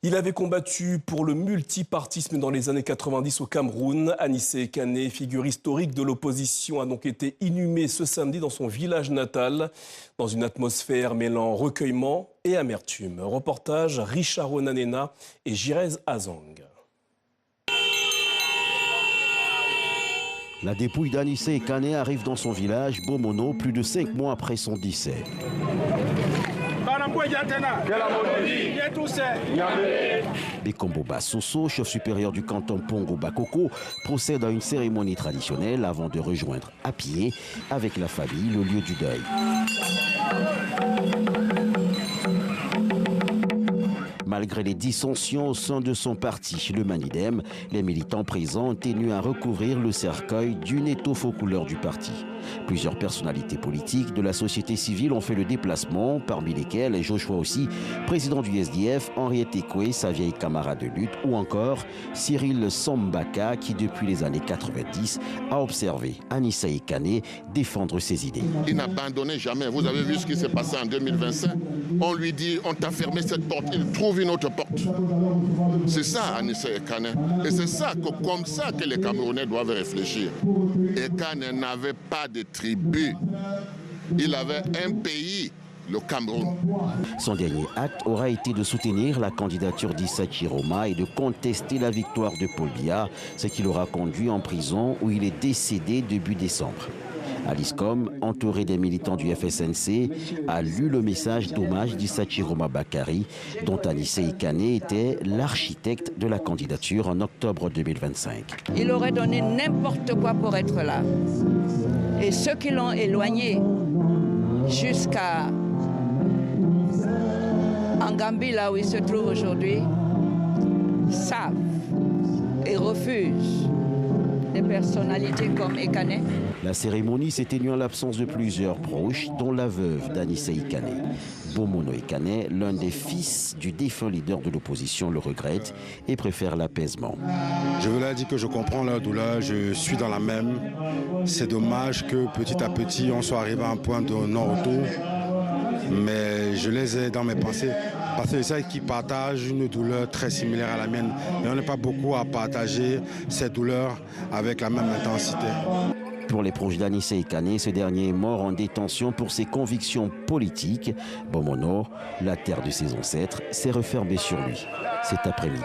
Il avait combattu pour le multipartisme dans les années 90 au Cameroun. Anissé Kane, figure historique de l'opposition, a donc été inhumé ce samedi dans son village natal, dans une atmosphère mêlant recueillement et amertume. Reportage Richard Onanena et Jirez Azang. La dépouille d'Anissé Kane arrive dans son village, Bomono, plus de 5 mois après son décès. Bekombo Soso, chef supérieur du canton Pongo Bakoko, procède à une cérémonie traditionnelle avant de rejoindre à pied avec la famille le lieu du deuil. Malgré les dissensions au sein de son parti, le Manidem, les militants présents ont tenu à recouvrir le cercueil d'une étoffe aux couleurs du parti. Plusieurs personnalités politiques de la société civile ont fait le déplacement, parmi lesquelles Joshua aussi, président du SDF, Henriette Ekwe, sa vieille camarade de lutte, ou encore Cyril Sambaka, qui depuis les années 90 a observé Anissé Kane défendre ses idées. Il n'abandonnait jamais. Vous avez vu ce qui s'est passé en 2025. On lui dit, on t'a fermé cette porte, il trouve une autre porte. C'est ça, Anissé Kane. Et c'est ça, comme ça que les Camerounais doivent réfléchir. Et Kane n'avait pas de tribu. Il avait un pays, le Cameroun. Son dernier acte aura été de soutenir la candidature d'Issa Chiroma et de contester la victoire de Paul Biya, ce qui l'aura conduit en prison où il est décédé début décembre. Alice Com, entouré des militants du FSNC, a lu le message d'hommage d'Issa Chiroma Bakari, dont Anissé Kane était l'architecte de la candidature en octobre 2025. Il aurait donné n'importe quoi pour être là. Et ceux qui l'ont éloigné jusqu'à en Gambie, là où il se trouve aujourd'hui, savent et refusent des personnalités comme Ekane. La cérémonie s'est tenue en l'absence de plusieurs proches, dont la veuve d'Anissé Kane. Bomono Ekane, l'un des fils du défunt leader de l'opposition, le regrette et préfère l'apaisement. Je veux leur dire que je comprends leur douleur, je suis dans la même. C'est dommage que petit à petit on soit arrivé à un point de non-retour, mais je les ai dans mes pensées. Parce que c'est qui partagent une douleur très similaire à la mienne. Et on n'est pas beaucoup à partager ces douleurs avec la même intensité. Pour les proches d'Anissé Kane, ce dernier est mort en détention pour ses convictions politiques. Bomono, la terre de ses ancêtres, s'est refermée sur lui cet après-midi.